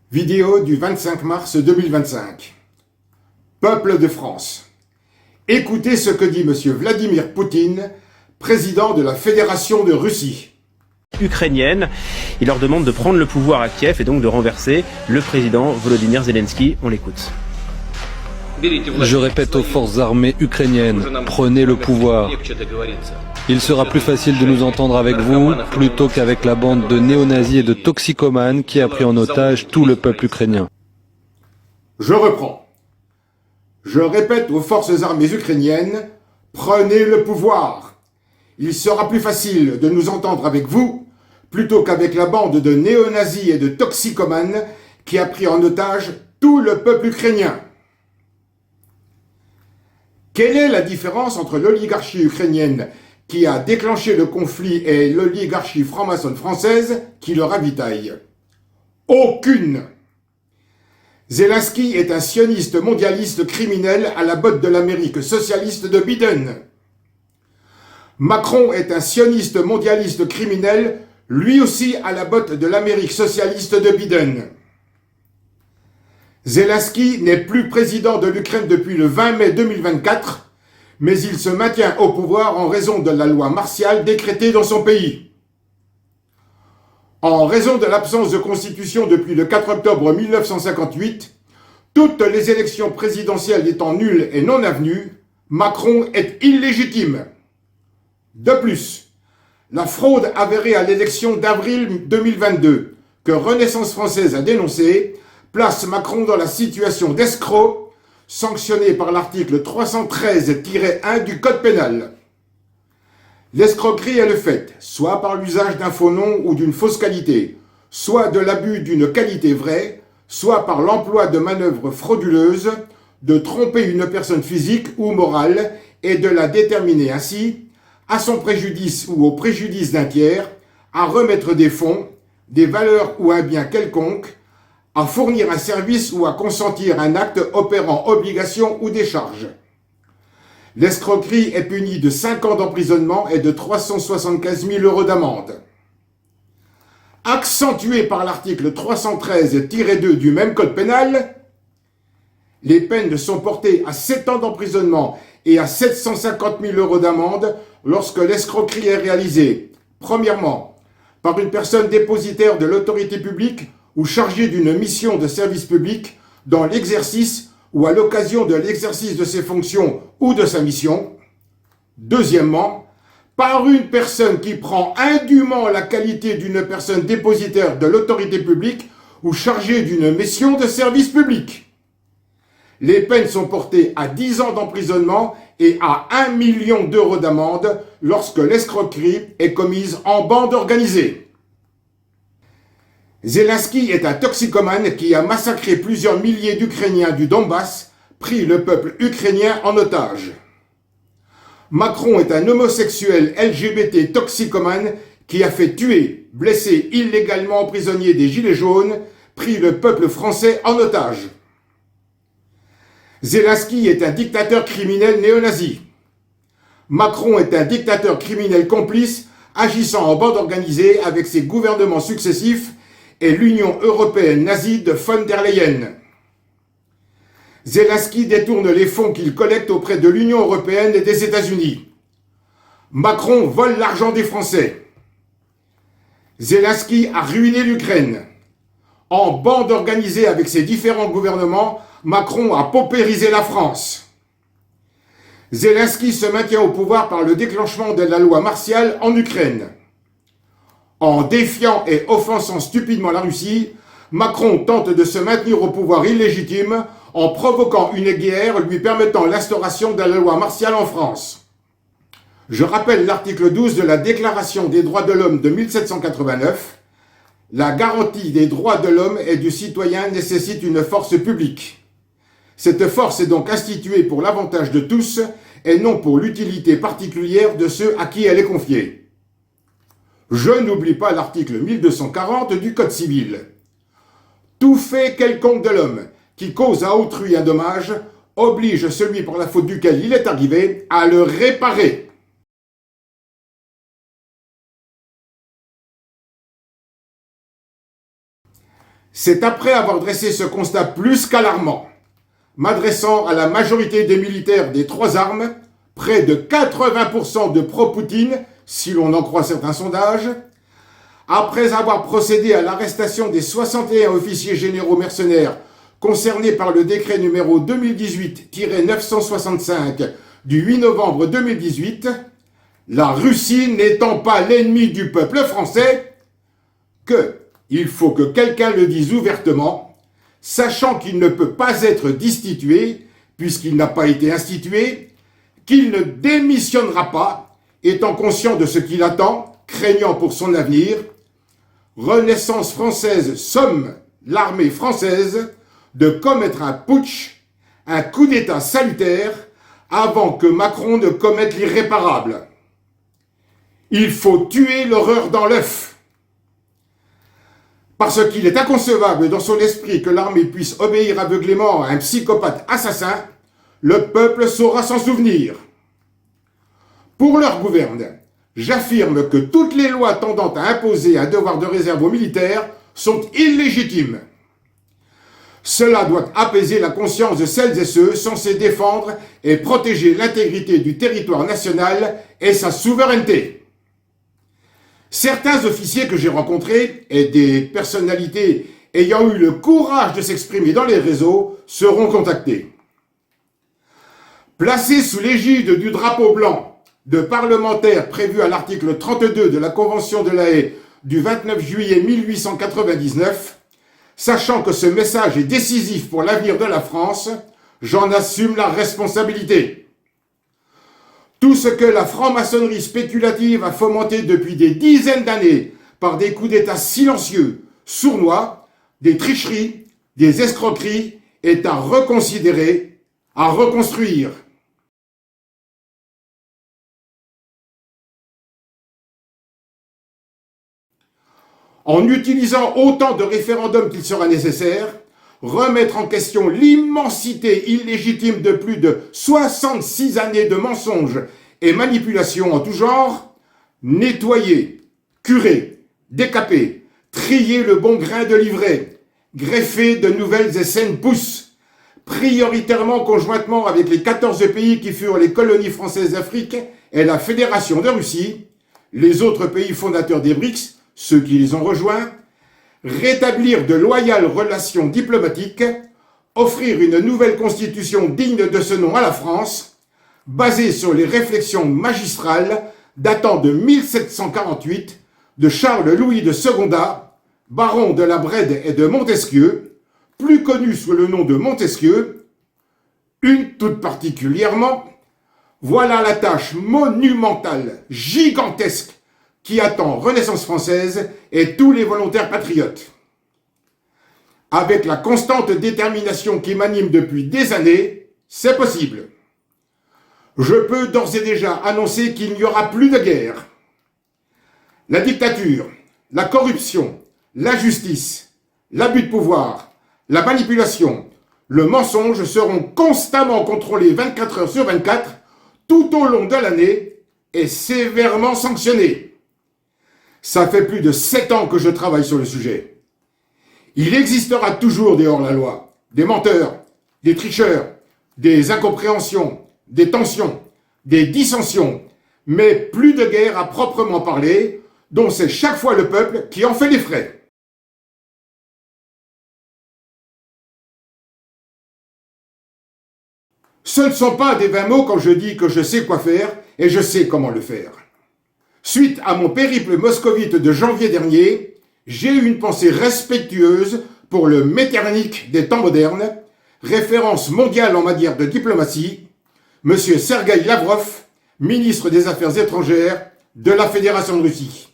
Vidéo du 25 mars 2025. Peuple de France. Écoutez ce que dit M. Vladimir Poutine, président de la Fédération de Russie. Ukrainienne. Il leur demande de prendre le pouvoir à Kiev et donc de renverser le président Volodymyr Zelensky. On l'écoute. Je répète aux forces armées ukrainiennes, prenez le pouvoir. Il sera plus facile de nous entendre avec vous plutôt qu'avec la bande de néo-nazis et de toxicomanes qui a pris en otage tout le peuple ukrainien. Je reprends. Je répète aux forces armées ukrainiennes, prenez le pouvoir. Il sera plus facile de nous entendre avec vous plutôt qu'avec la bande de néo-nazis et de toxicomanes qui a pris en otage tout le peuple ukrainien. Quelle est la différence entre l'oligarchie ukrainienne qui a déclenché le conflit et l'oligarchie franc-maçonne française qui le ravitaille? Aucune! Zelensky est un sioniste mondialiste criminel à la botte de l'Amérique socialiste de Biden. Macron est un sioniste mondialiste criminel, lui aussi à la botte de l'Amérique socialiste de Biden. Zelensky n'est plus président de l'Ukraine depuis le 20 mai 2024, mais il se maintient au pouvoir en raison de la loi martiale décrétée dans son pays. En raison de l'absence de constitution depuis le 4 octobre 1958, toutes les élections présidentielles étant nulles et non avenues, Macron est illégitime. De plus, la fraude avérée à l'élection d'avril 2022, que Renaissance française a dénoncée, place Macron dans la situation d'escroc, sanctionné par l'article 313-1 du Code pénal. L'escroquerie est le fait, soit par l'usage d'un faux nom ou d'une fausse qualité, soit de l'abus d'une qualité vraie, soit par l'emploi de manœuvres frauduleuses, de tromper une personne physique ou morale et de la déterminer ainsi, à son préjudice ou au préjudice d'un tiers, à remettre des fonds, des valeurs ou un bien quelconque, à fournir un service ou à consentir un acte opérant obligation ou décharge. L'escroquerie est punie de 5 ans d'emprisonnement et de 375 000 € d'amende. Accentué par l'article 313-2 du même code pénal, les peines sont portées à 7 ans d'emprisonnement et à 750 000 € d'amende lorsque l'escroquerie est réalisée, premièrement, par une personne dépositaire de l'autorité publique ou chargée d'une mission de service public dans l'exercice ou à l'occasion de l'exercice de ses fonctions ou de sa mission. Deuxièmement, par une personne qui prend indûment la qualité d'une personne dépositaire de l'autorité publique ou chargée d'une mission de service public. Les peines sont portées à 10 ans d'emprisonnement et à 1 million € d'amende lorsque l'escroquerie est commise en bande organisée. Zelensky est un toxicomane qui a massacré plusieurs milliers d'Ukrainiens du Donbass, pris le peuple ukrainien en otage. Macron est un homosexuel LGBT toxicomane qui a fait tuer, blesser illégalement prisonnier des Gilets jaunes, pris le peuple français en otage. Zelensky est un dictateur criminel néo-nazi. Macron est un dictateur criminel complice agissant en bande organisée avec ses gouvernements successifs et l'Union européenne nazie de von der Leyen. Zelensky détourne les fonds qu'il collecte auprès de l'Union européenne et des États-Unis. Macron vole l'argent des Français. Zelensky a ruiné l'Ukraine. En bande organisée avec ses différents gouvernements, Macron a paupérisé la France. Zelensky se maintient au pouvoir par le déclenchement de la loi martiale en Ukraine. En défiant et offensant stupidement la Russie, Macron tente de se maintenir au pouvoir illégitime en provoquant une guerre lui permettant l'instauration de la loi martiale en France. Je rappelle l'article 12 de la Déclaration des droits de l'homme de 1789. La garantie des droits de l'homme et du citoyen nécessite une force publique. Cette force est donc instituée pour l'avantage de tous et non pour l'utilité particulière de ceux à qui elle est confiée. Je n'oublie pas l'article 1240 du Code civil. Tout fait quelconque de l'homme qui cause à autrui un dommage oblige celui par la faute duquel il est arrivé à le réparer. C'est après avoir dressé ce constat plus qu'alarmant, m'adressant à la majorité des militaires des trois armes, près de 80% de pro-Poutine, si l'on en croit certains sondages, après avoir procédé à l'arrestation des 61 officiers généraux mercenaires concernés par le décret numéro 2018-965 du 8 novembre 2018, la Russie n'étant pas l'ennemi du peuple français, il faut que quelqu'un le dise ouvertement, sachant qu'il ne peut pas être destitué, puisqu'il n'a pas été institué, qu'il ne démissionnera pas, étant conscient de ce qu'il attend, craignant pour son avenir. Renaissance française somme l'armée française de commettre un putsch, un coup d'État salutaire, avant que Macron ne commette l'irréparable. Il faut tuer l'horreur dans l'œuf. Parce qu'il est inconcevable dans son esprit que l'armée puisse obéir aveuglément à un psychopathe assassin, le peuple saura s'en souvenir. Pour leur gouverne, j'affirme que toutes les lois tendant à imposer un devoir de réserve aux militaires sont illégitimes. Cela doit apaiser la conscience de celles et ceux censés défendre et protéger l'intégrité du territoire national et sa souveraineté. Certains officiers que j'ai rencontrés et des personnalités ayant eu le courage de s'exprimer dans les réseaux seront contactés. Placés sous l'égide du drapeau blanc de parlementaires prévus à l'article 32 de la Convention de La Haye du 29 juillet 1899, sachant que ce message est décisif pour l'avenir de la France, j'en assume la responsabilité. Tout ce que la franc-maçonnerie spéculative a fomenté depuis des dizaines d'années par des coups d'État silencieux, sournois, des tricheries, des escroqueries, est à reconsidérer, à reconstruire. En utilisant autant de référendums qu'il sera nécessaire, remettre en question l'immensité illégitime de plus de 66 années de mensonges et manipulations en tout genre, nettoyer, curer, décaper, trier le bon grain de l'ivraie, greffer de nouvelles et saines pousses, prioritairement conjointement avec les 14 pays qui furent les colonies françaises d'Afrique et la Fédération de Russie, les autres pays fondateurs des BRICS, ceux qui les ont rejoints, rétablir de loyales relations diplomatiques, offrir une nouvelle constitution digne de ce nom à la France, basée sur les réflexions magistrales datant de 1748 de Charles-Louis de Secondat, baron de la Brède et de Montesquieu, plus connu sous le nom de Montesquieu, une toute particulièrement, voilà la tâche monumentale, gigantesque, qui attend Renaissance française et tous les volontaires patriotes. Avec la constante détermination qui m'anime depuis des années, c'est possible. Je peux d'ores et déjà annoncer qu'il n'y aura plus de guerre. La dictature, la corruption, l'injustice, l'abus de pouvoir, la manipulation, le mensonge seront constamment contrôlés 24 heures sur 24, tout au long de l'année, et sévèrement sanctionnés. Ça fait plus de 7 ans que je travaille sur le sujet. Il existera toujours des hors-la-loi, des menteurs, des tricheurs, des incompréhensions, des tensions, des dissensions, mais plus de guerre à proprement parler, dont c'est chaque fois le peuple qui en fait les frais. Ce ne sont pas des vains mots quand je dis que je sais quoi faire et je sais comment le faire. Suite à mon périple moscovite de janvier dernier, j'ai eu une pensée respectueuse pour le Metternich des temps modernes, référence mondiale en matière de diplomatie, M. Sergueï Lavrov, ministre des Affaires étrangères de la Fédération de Russie.